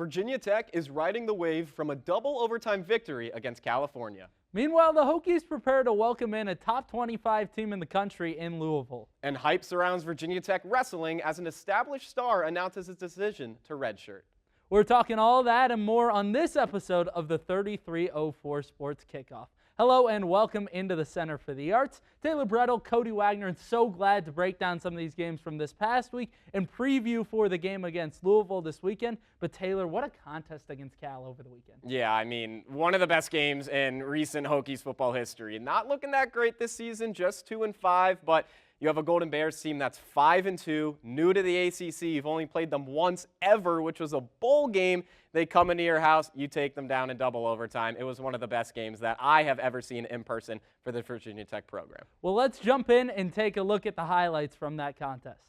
Virginia Tech is riding the wave from a double overtime victory against California. Meanwhile, the Hokies prepare to welcome in a top 25 team in the country in Louisville. And hype surrounds Virginia Tech wrestling as an established star announces his decision to redshirt. We're talking all that and more on this episode of the 3304 Sports Kickoff. Hello and welcome into the Center for the Arts. Taylor Bretl, Cody Wagner, and so glad to break down some of these games from this past week and preview for the game against Louisville this weekend. But Taylor, what a contest against Cal over the weekend. Yeah, I mean, one of the best games in recent Hokies football history. Not looking that great this season, just 2-5, but you have a Golden Bears team that's 5-2, new to the ACC. You've only played them once ever, which was a bowl game. They come into your house, you take them down in double overtime. It was one of the best games that I have ever seen in person for the Virginia Tech program. Well, let's jump in and take a look at the highlights from that contest.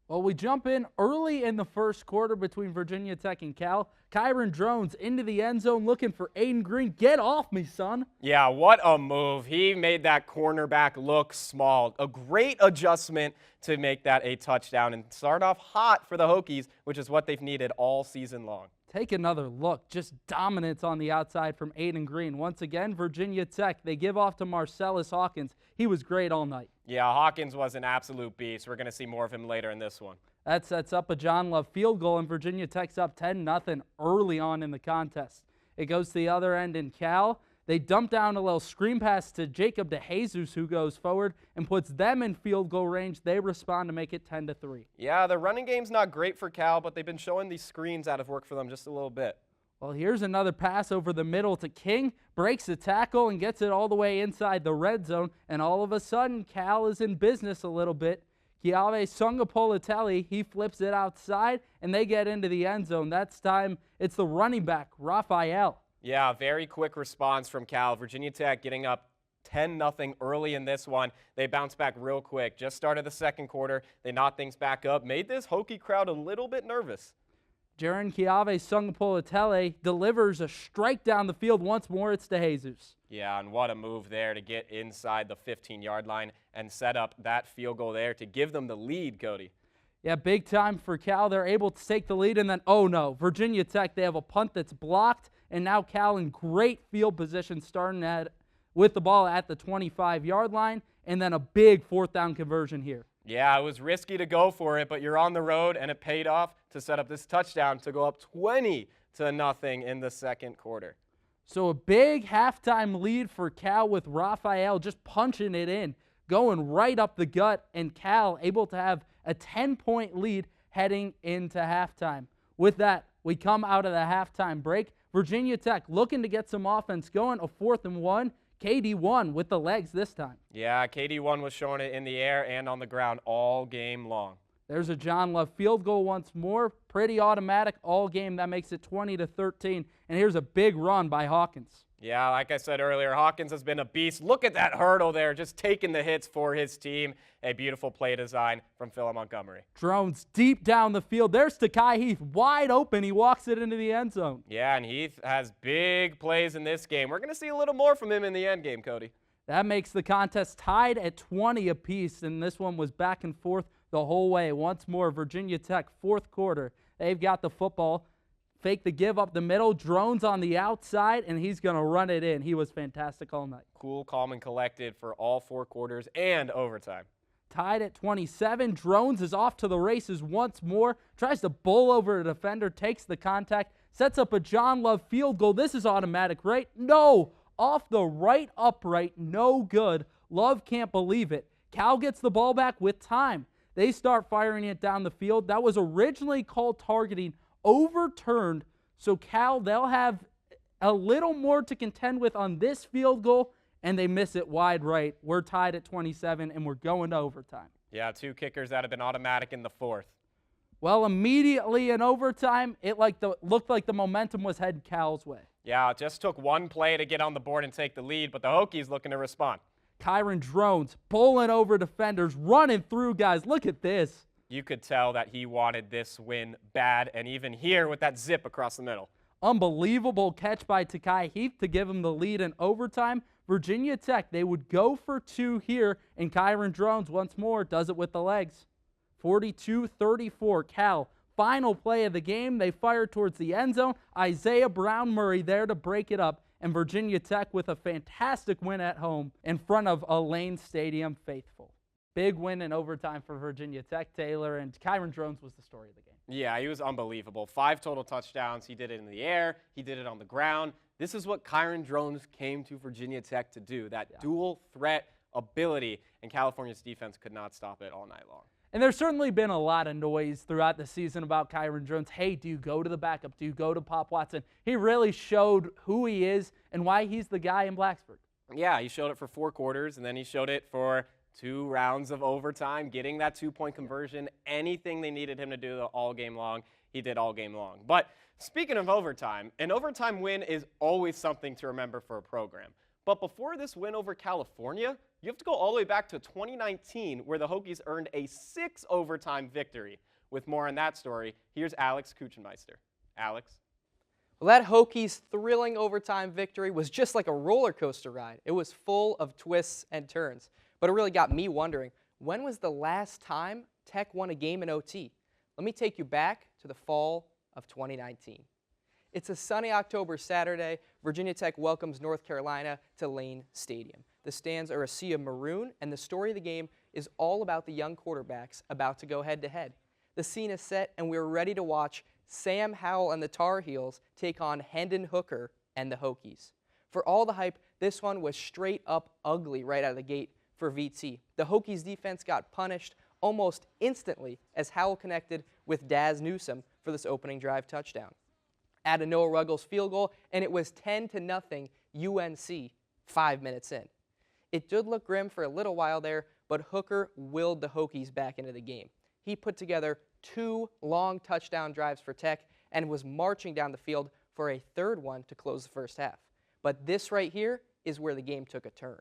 Well, we jump in early in the first quarter between Virginia Tech and Cal. Kyron Drones into the end zone looking for Aiden Green. Get off me, son. Yeah, what a move. He made that cornerback look small. A great adjustment to make that a touchdown and start off hot for the Hokies, which is what they've needed all season long. Take another look. Just dominance on the outside from Aiden Green. Once again, Virginia Tech, they give off to Marcellus Hawkins. He was great all night. Yeah, Hawkins was an absolute beast. We're going to see more of him later in this one. That sets up a John Love field goal, and Virginia Tech's up 10-0 early on in the contest. It goes to the other end in Cal. They dump down a little screen pass to Jacob DeJesus, who goes forward and puts them in field goal range. They respond to make it 10-3. Yeah, the running game's not great for Cal, but they've been showing these screens out of work for them just a little bit. Well, here's another pass over the middle to King, breaks the tackle and gets it all the way inside the red zone, and all of a sudden, Cal is in business a little bit. Chiave Sungapolitelli, he flips it outside, and they get into the end zone. That's time, it's the running back, Raphael. Yeah, very quick response from Cal. Virginia Tech getting up 10-0 early in this one. They bounce back real quick. Just started the second quarter. They knocked things back up, made this Hokie crowd a little bit nervous. Jaron Chiave Sungapolitelli delivers a strike down the field once more. It's DeJesus. Yeah, and what a move there to get inside the 15-yard line and set up that field goal there to give them the lead, Cody. Yeah, big time for Cal. They're able to take the lead, and then, oh no, Virginia Tech, they have a punt that's blocked, and now Cal in great field position starting with the ball at the 25-yard line, and then a big fourth down conversion here. Yeah, it was risky to go for it, but you're on the road, and it paid off to set up this touchdown to go up 20-0 in the second quarter. So a big halftime lead for Cal with Raphael just punching it in, going right up the gut, and Cal able to have a 10-point lead heading into halftime. With that, we come out of the halftime break. Virginia Tech looking to get some offense going, a 4th and 1. KD1 with the legs this time. Yeah, KD1 was showing it in the air and on the ground all game long. There's a John Love field goal once more. Pretty automatic all game. That makes it 20-13. And here's a big run by Hawkins. Yeah, like I said earlier, Hawkins has been a beast. Look at that hurdle there, just taking the hits for his team. A beautiful play design from Phillip Montgomery. Drones deep down the field. There's Takai Heath, wide open. He walks it into the end zone. Yeah, and Heath has big plays in this game. We're going to see a little more from him in the end game, Cody. That makes the contest tied at 20 apiece, and this one was back and forth the whole way. Once more, Virginia Tech, fourth quarter. They've got the football. Fake the give up the middle. Drones on the outside, and he's going to run it in. He was fantastic all night. Cool, calm, and collected for all 4 quarters and overtime. Tied at 27. Drones is off to the races once more. Tries to bowl over a defender. Takes the contact. Sets up a John Love field goal. This is automatic, right? No. Off the right upright. No good. Love can't believe it. Cal gets the ball back with time. They start firing it down the field. That was originally called targeting, overturned. So Cal, they'll have a little more to contend with on this field goal, and they miss it wide right. We're tied at 27, and we're going to overtime. Yeah, 2 kickers that have been automatic in the 4th. Well, immediately in overtime, it looked like the momentum was headed Cal's way. Yeah, it just took one play to get on the board and take the lead, but the Hokies looking to respond. Kyron Drones bowling over defenders, running through guys. Look at this. You could tell that he wanted this win bad, and even here with that zip across the middle. Unbelievable catch by Takai Heath to give him the lead in overtime. Virginia Tech, they would go for 2 here, and Kyron Drones once more does it with the legs. 42-34, Cal final play of the game, they fire towards the end zone. Isaiah Brown Murray there to break it up, and Virginia Tech with a fantastic win at home in front of a Lane Stadium faithful. Big win in overtime for Virginia Tech, Taylor, and Kyron Drones was the story of the game. Yeah, he was unbelievable. 5 total touchdowns. He did it in the air. He did it on the ground. This is what Kyron Drones came to Virginia Tech to do, that dual threat ability, and California's defense could not stop it all night long. And there's certainly been a lot of noise throughout the season about Kyron Drones. Hey, do you go to the backup? Do you go to Pop Watson? He really showed who he is and why he's the guy in Blacksburg. Yeah, he showed it for 4 quarters, and then he showed it for 2 rounds of overtime, getting that 2-point conversion. Anything they needed him to do all game long, he did all game long. But speaking of overtime, an overtime win is always something to remember for a program. But before this win over California, you have to go all the way back to 2019, where the Hokies earned a 6-overtime victory. With more on that story, here's Alex Kuchenmeister. Alex? Well, that Hokies thrilling overtime victory was just like a roller coaster ride. It was full of twists and turns. But it really got me wondering, when was the last time Tech won a game in OT? Let me take you back to the fall of 2019. It's a sunny October Saturday. Virginia Tech welcomes North Carolina to Lane Stadium. The stands are a sea of maroon, and the story of the game is all about the young quarterbacks about to go head-to-head. The scene is set, and we're ready to watch Sam Howell and the Tar Heels take on Hendon Hooker and the Hokies. For all the hype, this one was straight up ugly right out of the gate for VT. The Hokies defense got punished almost instantly as Howell connected with Daz Newsome for this opening drive touchdown. Add a Noah Ruggles field goal, and it was 10-0 UNC 5 minutes in. It did look grim for a little while there, but Hooker willed the Hokies back into the game. He put together 2 long touchdown drives for Tech and was marching down the field for a 3rd one to close the first half. But this right here is where the game took a turn.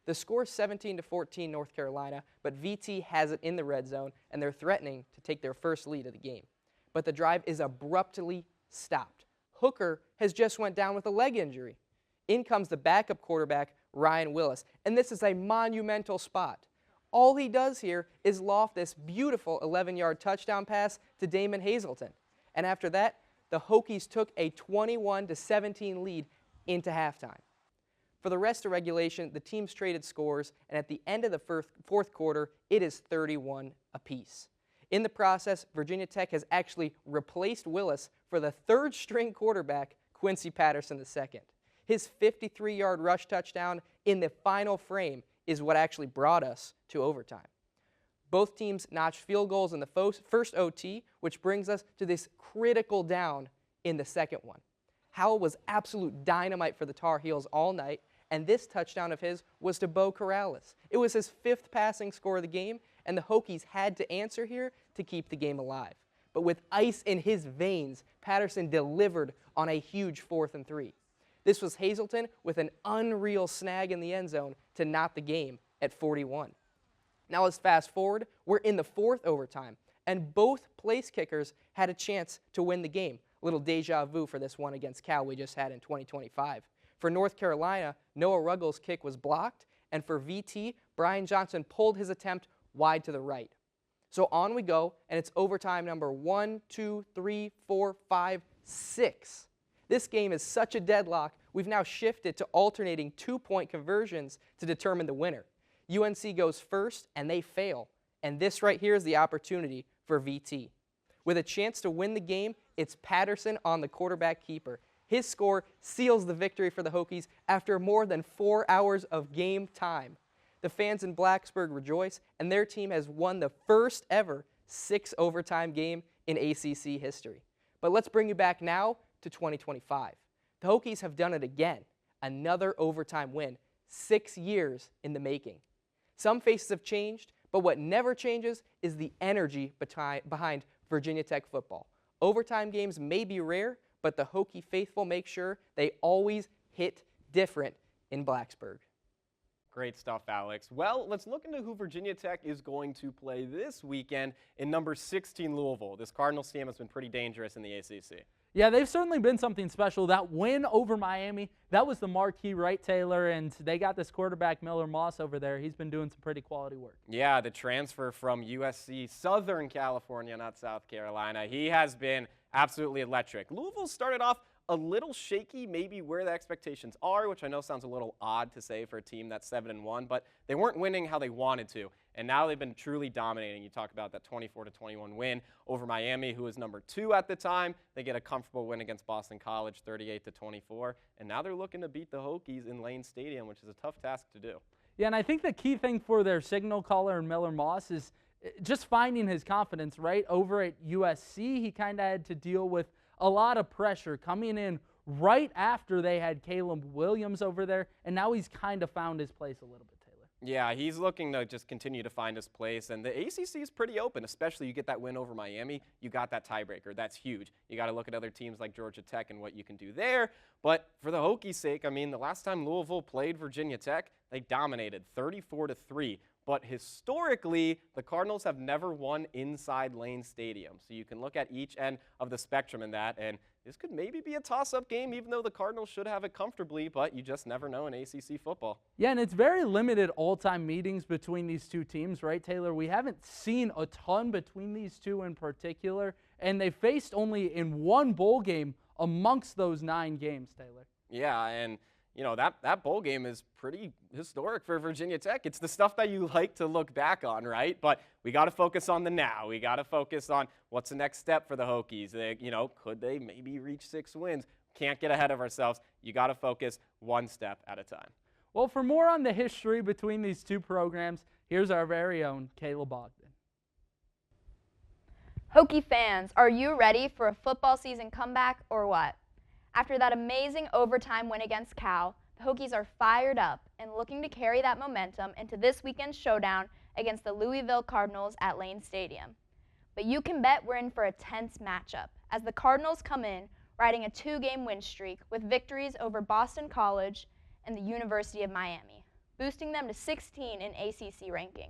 The score is 17-14 North Carolina, but VT has it in the red zone, and they're threatening to take their first lead of the game. But the drive is abruptly stopped. Hooker has just went down with a leg injury. In comes the backup quarterback, Ryan Willis, and this is a monumental spot. All he does here is loft this beautiful 11-yard touchdown pass to Damon Hazelton. And after that, the Hokies took a 21-17 lead into halftime. For the rest of regulation, the teams traded scores, and at the end of the fourth quarter, it is 31 apiece. In the process, Virginia Tech has actually replaced Willis for the 3rd-string quarterback, Quincy Patterson II. His 53-yard rush touchdown in the final frame is what actually brought us to overtime. Both teams notched field goals in the first OT, which brings us to this critical down in the second one. Howell was absolute dynamite for the Tar Heels all night, and this touchdown of his was to Bo Corrales. It was his 5th passing score of the game, and the Hokies had to answer here to keep the game alive. But with ice in his veins, Patterson delivered on a huge 4th and 3. This was Hazelton with an unreal snag in the end zone to knot the game at 41. Now let's fast forward. We're in the 4th overtime, and both place kickers had a chance to win the game. A little deja vu for this one against Cal we just had in 2025. For North Carolina, Noah Ruggles' kick was blocked, and for VT, Brian Johnson pulled his attempt wide to the right. So on we go, and it's overtime number 1, 2, 3, 4, 5, 6. This game is such a deadlock, we've now shifted to alternating 2-point conversions to determine the winner. UNC goes first, and they fail. And this right here is the opportunity for VT. With a chance to win the game, it's Patterson on the quarterback keeper. His score seals the victory for the Hokies after more than 4 hours of game time. The fans in Blacksburg rejoice, and their team has won the first ever 6-overtime game in ACC history. But let's bring you back now to 2025. The Hokies have done it again, another overtime win, 6 years in the making. Some faces have changed, but what never changes is the energy behind Virginia Tech football. Overtime games may be rare, but the Hokie faithful make sure they always hit different in Blacksburg. Great stuff, Alex. Well, let's look into who Virginia Tech is going to play this weekend in number 16 Louisville. This Cardinals team has been pretty dangerous in the ACC. Yeah, they've certainly been something special. That win over Miami, that was the marquee, right, Taylor? And they got this quarterback, Miller Moss, over there. He's been doing some pretty quality work. Yeah, the transfer from USC, Southern California, not South Carolina. He has been absolutely electric. Louisville started off a little shaky, maybe where the expectations are, which I know sounds a little odd to say for a team that's 7-1, but they weren't winning how they wanted to. And now they've been truly dominating. You talk about that 24-21 win over Miami, who was number 2 at the time. They get a comfortable win against Boston College, 38-24. And now they're looking to beat the Hokies in Lane Stadium, which is a tough task to do. Yeah, and I think the key thing for their signal caller and Miller Moss is just finding his confidence, right? Over at USC, he kind of had to deal with a lot of pressure coming in right after they had Caleb Williams over there, and now he's kind of found his place a little bit. Yeah, he's looking to just continue to find his place, and the ACC is pretty open, especially you get that win over Miami, you got that tiebreaker. That's huge. You got to look at other teams like Georgia Tech and what you can do there, but for the Hokies' sake, I mean, the last time Louisville played Virginia Tech, they dominated 34-3, but historically, the Cardinals have never won inside Lane Stadium, so you can look at each end of the spectrum in that, and this could maybe be a toss-up game, even though the Cardinals should have it comfortably, but you just never know in ACC football. Yeah, and it's very limited all-time meetings between these two teams, right, Taylor? We haven't seen a ton between these two in particular, and they faced only in one bowl game amongst those 9 games, Taylor. Yeah, and you know, that bowl game is pretty historic for Virginia Tech. It's the stuff that you like to look back on, right? But we got to focus on the now. We got to focus on what's the next step for the Hokies. Could they maybe reach 6 wins? Can't get ahead of ourselves. You got to focus one step at a time. Well, for more on the history between these two programs, here's our very own Caleb Ogden. Hokie fans, are you ready for a football season comeback or what? After that amazing overtime win against Cal, the Hokies are fired up and looking to carry that momentum into this weekend's showdown against the Louisville Cardinals at Lane Stadium. But you can bet we're in for a tense matchup as the Cardinals come in riding a 2-game win streak with victories over Boston College and the University of Miami, boosting them to 16 in ACC ranking.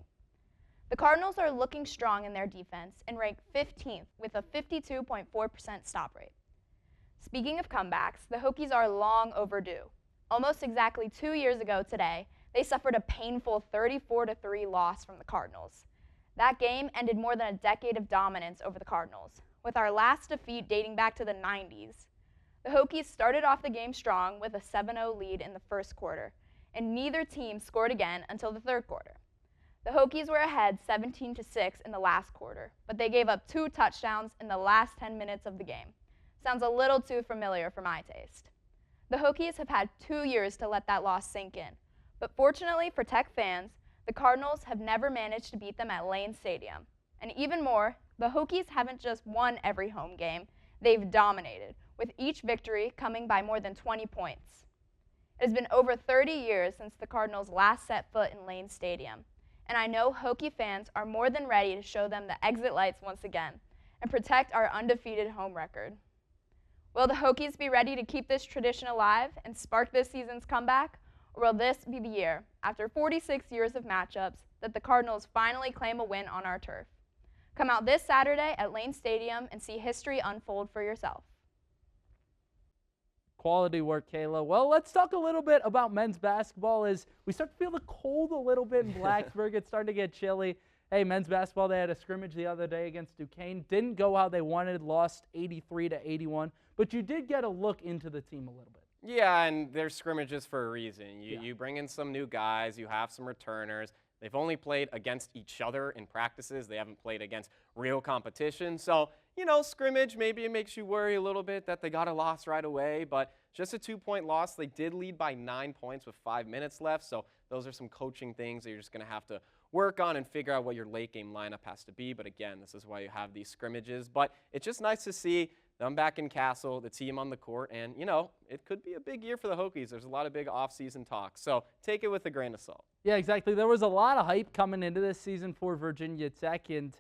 The Cardinals are looking strong in their defense and rank 15th with a 52.4% stop rate. Speaking of comebacks, the Hokies are long overdue. Almost exactly 2 years ago today, they suffered a painful 34-3 loss from the Cardinals. That game ended more than a decade of dominance over the Cardinals, with our last defeat dating back to the 90s. The Hokies started off the game strong with a 7-0 lead in the first quarter, and neither team scored again until the third quarter. The Hokies were ahead 17-6 in the last quarter, but they gave up 2 touchdowns in the last 10 minutes of the game. Sounds a little too familiar for my taste. The Hokies have had 2 years to let that loss sink in, but fortunately for Tech fans, the Cardinals have never managed to beat them at Lane Stadium. And even more, the Hokies haven't just won every home game, they've dominated, with each victory coming by more than 20 points. It has been over 30 years since the Cardinals last set foot in Lane Stadium, and I know Hokie fans are more than ready to show them the exit lights once again and protect our undefeated home record. Will the Hokies be ready to keep this tradition alive and spark this season's comeback? Or will this be the year, after 46 years of matchups, that the Cardinals finally claim a win on our turf? Come out this Saturday at Lane Stadium and see history unfold for yourself. Quality work, Kayla. Well, let's talk a little bit about men's basketball as we start to feel the cold a little bit in Blacksburg. It's starting to get chilly. Hey, men's basketball, they had a scrimmage the other day against Duquesne. Didn't go how they wanted, lost 83-81. But you did get a look into the team a little bit. Yeah, and there's scrimmages for a reason. You bring in some new guys, you have some returners. They've only played against each other in practices. They haven't played against real competition. So, scrimmage, maybe it makes you worry a little bit that they got a loss right away, but just a 2-point loss. They did lead by 9 points with 5 minutes left, so those are some coaching things that you're just going to have to work on and figure out what your late game lineup has to be. But again, this is why you have these scrimmages. But it's just nice to see them back in Castle, the team on the court, and, it could be a big year for the Hokies. There's a lot of big off-season talk, so take it with a grain of salt. Yeah, exactly. There was a lot of hype coming into this season for Virginia Tech, and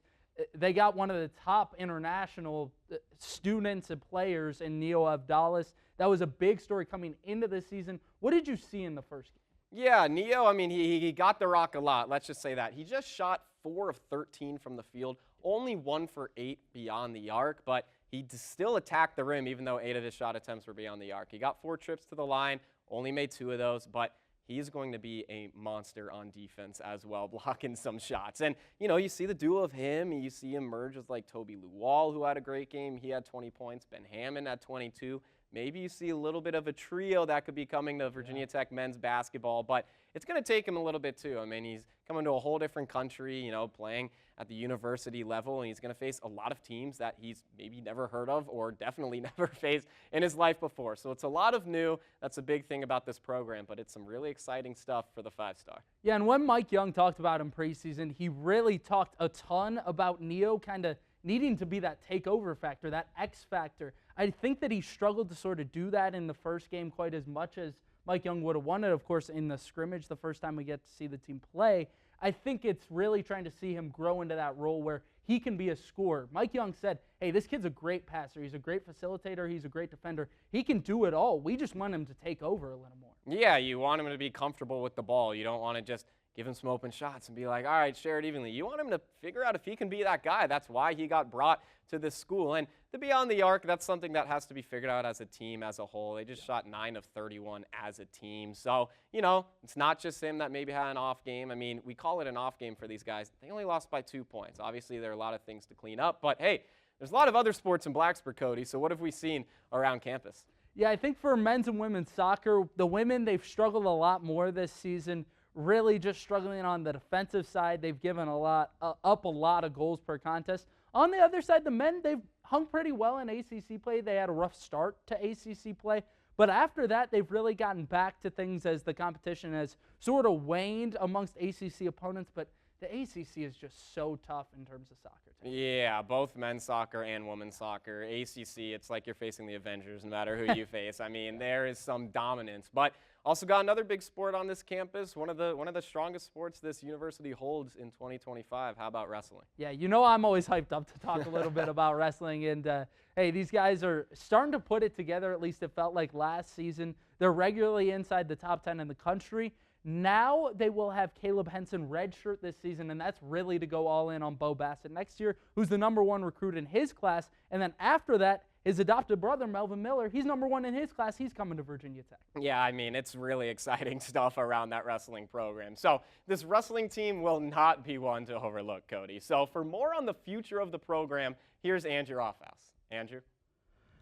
they got one of the top international students and players in Neo Abdallas. That was a big story coming into this season. What did you see in the first game? Yeah, Neo, he got the rock a lot. Let's just say that. He just shot 4 of 13 from the field, only 1 for 8 beyond the arc, but he still attacked the rim even though 8 of his shot attempts were beyond the arc. He got 4 trips to the line, only made 2 of those, but he's going to be a monster on defense as well, blocking some shots. And, you see the duo of him, and you see him merge with like Toby Luwal, who had a great game. He had 20 points. Ben Hammond had 22. Maybe you see a little bit of a trio that could be coming to Virginia Tech men's basketball, but it's going to take him a little bit too. I mean, he's coming to a whole different country, playing at the university level, and he's going to face a lot of teams that he's maybe never heard of or definitely never faced in his life before. So it's a lot of new. That's a big thing about this program, but it's some really exciting stuff for the 5-star. Yeah, and when Mike Young talked about him preseason, he really talked a ton about Neo kind of needing to be that takeover factor, that X factor. I think that he struggled to sort of do that in the first game quite as much as Mike Young would have wanted, of course, in the scrimmage the first time we get to see the team play. I think it's really trying to see him grow into that role where he can be a scorer. Mike Young said, hey, this kid's a great passer. He's a great facilitator. He's a great defender. He can do it all. We just want him to take over a little more. Yeah, you want him to be comfortable with the ball. You don't want to just give him some open shots and be like, all right, share it evenly. You want him to figure out if he can be that guy. That's why he got brought to this school. And to be on the arc, that's something that has to be figured out as a team as a whole. They just shot 9 of 31 as a team. So, it's not just him that maybe had an off game. I mean, we call it an off game for these guys. They only lost by 2 points. Obviously, there are a lot of things to clean up. But, hey, there's a lot of other sports in Blacksburg, Cody. So what have we seen around campus? Yeah, I think for men's and women's soccer, the women, they've struggled a lot more this season. Really just struggling on the defensive side. They've given up a lot of goals per contest. On the other side, the men, they've hung pretty well in ACC play. They had a rough start to ACC play. But after that, they've really gotten back to things as the competition has sort of waned amongst ACC opponents. But the ACC is just so tough in terms of soccer. Yeah, both men's soccer and women's soccer. ACC, it's like you're facing the Avengers no matter who you face. I mean, there is some dominance. But also got another big sport on this campus, one of the strongest sports this university holds in 2025. How about wrestling? Yeah, I'm always hyped up to talk a little bit about wrestling. And, hey, these guys are starting to put it together, at least it felt like last season. They're regularly inside the top 10 in the country. Now they will have Caleb Henson redshirt this season, and that's really to go all in on Bo Bassett next year, who's the #1 recruit in his class. And then after that, his adopted brother, Melvin Miller, he's #1 in his class. He's coming to Virginia Tech. Yeah, I mean, it's really exciting stuff around that wrestling program. So this wrestling team will not be one to overlook, Cody. So for more on the future of the program, here's Andrew Offhouse. Andrew?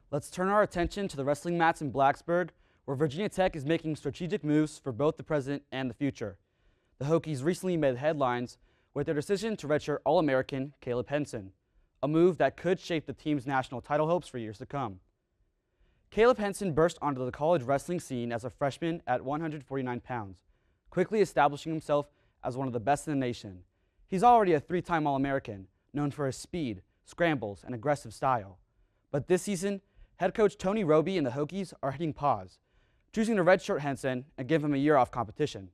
Let's turn our attention to the wrestling mats in Blacksburg, where Virginia Tech is making strategic moves for both the present and the future. The Hokies recently made headlines with their decision to redshirt All-American Caleb Henson, a move that could shape the team's national title hopes for years to come. Caleb Henson burst onto the college wrestling scene as a freshman at 149 pounds, quickly establishing himself as one of the best in the nation. He's already a 3-time All-American, known for his speed, scrambles, and aggressive style. But this season, head coach Tony Roby and the Hokies are hitting pause, choosing to redshirt Henson and give him a year off competition.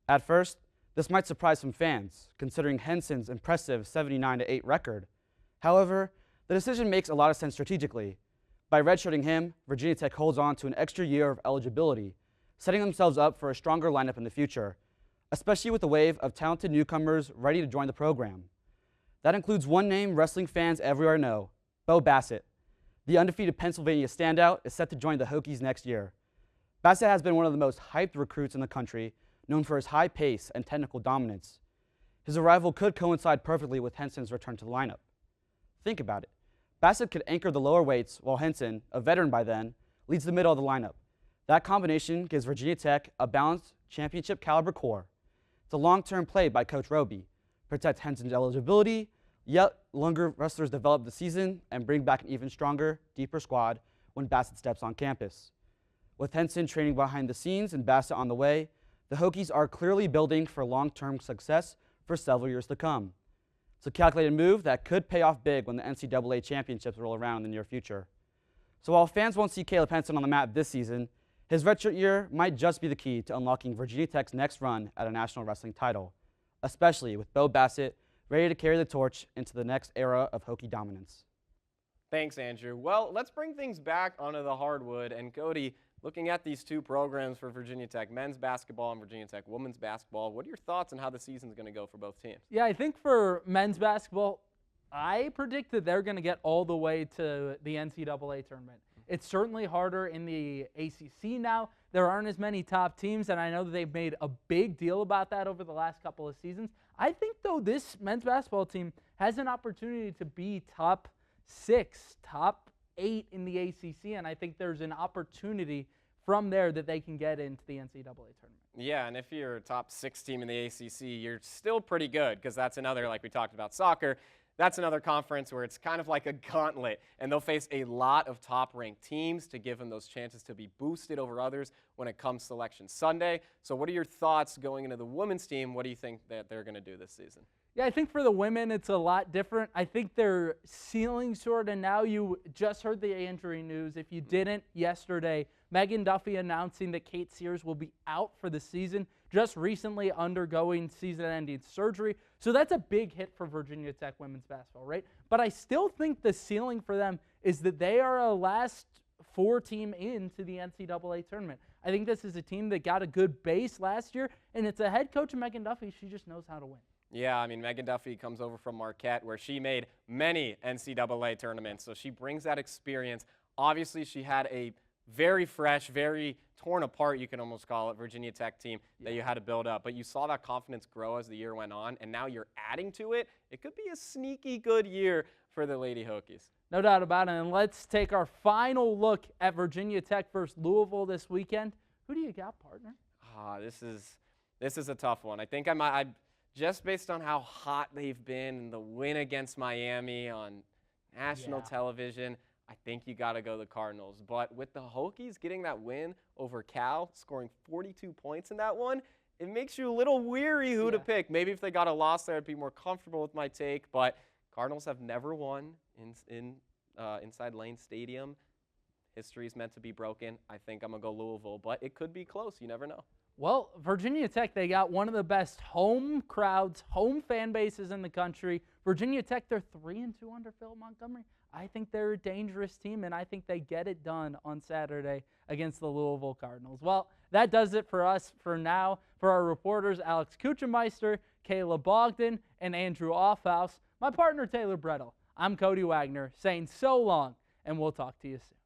At first, this might surprise some fans, considering Henson's impressive 79-8 record. However, the decision makes a lot of sense strategically. By redshirting him, Virginia Tech holds on to an extra year of eligibility, setting themselves up for a stronger lineup in the future, especially with a wave of talented newcomers ready to join the program. That includes one name wrestling fans everywhere know, Bo Bassett. The undefeated Pennsylvania standout is set to join the Hokies next year. Bassett has been one of the most hyped recruits in the country, known for his high pace and technical dominance. His arrival could coincide perfectly with Henson's return to the lineup. Think about it. Bassett could anchor the lower weights, while Henson, a veteran by then, leads the middle of the lineup. That combination gives Virginia Tech a balanced, championship-caliber core. It's a long-term play by Coach Roby. Protect Henson's eligibility, yet younger wrestlers develop the season and bring back an even stronger, deeper squad when Bassett steps on campus. With Henson training behind the scenes and Bassett on the way, the Hokies are clearly building for long-term success for several years to come. It's a calculated move that could pay off big when the NCAA championships roll around in the near future. So while fans won't see Caleb Henson on the mat this season, his redshirt year might just be the key to unlocking Virginia Tech's next run at a national wrestling title, especially with Bo Bassett ready to carry the torch into the next era of Hokie dominance. Thanks, Andrew. Well, let's bring things back onto the hardwood. And Cody, looking at these two programs for Virginia Tech, men's basketball and Virginia Tech women's basketball, what are your thoughts on how the season's going to go for both teams? Yeah, I think for men's basketball, I predict that they're going to get all the way to the NCAA tournament. It's certainly harder in the ACC now. There aren't as many top teams, and I know that they've made a big deal about that over the last couple of seasons. I think, though, this men's basketball team has an opportunity to be top 6, top 8 in the ACC, and I think there's an opportunity from there that they can get into the NCAA tournament. Yeah, and if you're a top 6 team in the ACC, you're still pretty good, because that's another, like we talked about soccer, that's another conference where it's kind of like a gauntlet, and they'll face a lot of top-ranked teams to give them those chances to be boosted over others when it comes Selection Sunday. So what are your thoughts going into the women's team? What do you think that they're going to do this season? Yeah, I think for the women, it's a lot different. I think their ceiling sort of now, you just heard the injury news. If you didn't yesterday, Megan Duffy announcing that Kate Sears will be out for the season, just recently undergoing season-ending surgery. So that's a big hit for Virginia Tech women's basketball, right? But I still think the ceiling for them is that they are a last 4 team into the NCAA tournament. I think this is a team that got a good base last year, and it's a head coach, Megan Duffy. She just knows how to win. Yeah, I mean, Megan Duffy comes over from Marquette, where she made many NCAA tournaments, so she brings that experience. Obviously, she had a very fresh, very torn apart, you can almost call it, Virginia Tech team that you had to build up. But you saw that confidence grow as the year went on, and now you're adding to it. It could be a sneaky good year for the Lady Hokies. No doubt about it. And let's take our final look at Virginia Tech versus Louisville this weekend. Who do you got, partner? This is a tough one. I think I just based on how hot they've been and the win against Miami on national television, I think you got to go the Cardinals. But with the Hokies getting that win over Cal, scoring 42 points in that one, it makes you a little weary who to pick. Maybe if they got a loss there, I'd be more comfortable with my take. But Cardinals have never won inside Lane Stadium. History is meant to be broken. I think I'm going to go Louisville, but it could be close. You never know. Well, Virginia Tech, they got one of the best home crowds, home fan bases in the country. Virginia Tech, they're 3-2 under Phil Montgomery. I think they're a dangerous team, and I think they get it done on Saturday against the Louisville Cardinals. Well, that does it for us for now. For our reporters, Alex Kuchenmeister, Kayla Bogdan, and Andrew Offhouse, my partner, Taylor Bretl, I'm Cody Wagner, saying so long, and we'll talk to you soon.